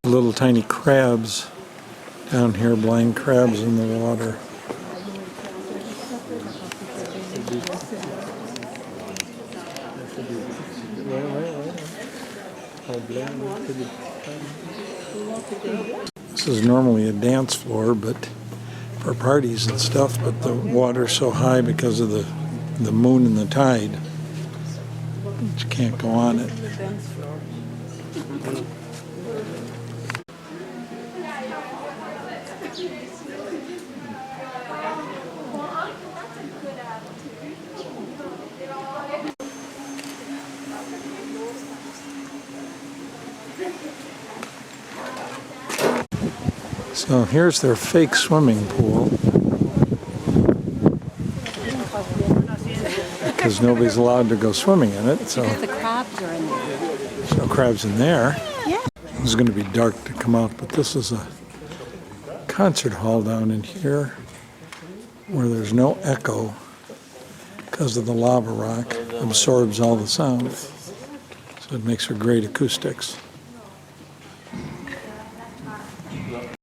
Little tiny crabs down here, blind crabs in the water. This is normally a dance floor, but for parties and stuff, but the water's so high because of the moon and the tide, you can't go on it. So here's their fake swimming pool, because nobody's allowed to go swimming in it. So the crabs are in there. There's no crabs in there. Yeah. It's going to be dark to come out, but this is a concert hall down in here where there's no echo because of the lava rock absorbs all the sound. So it makes for great acoustics.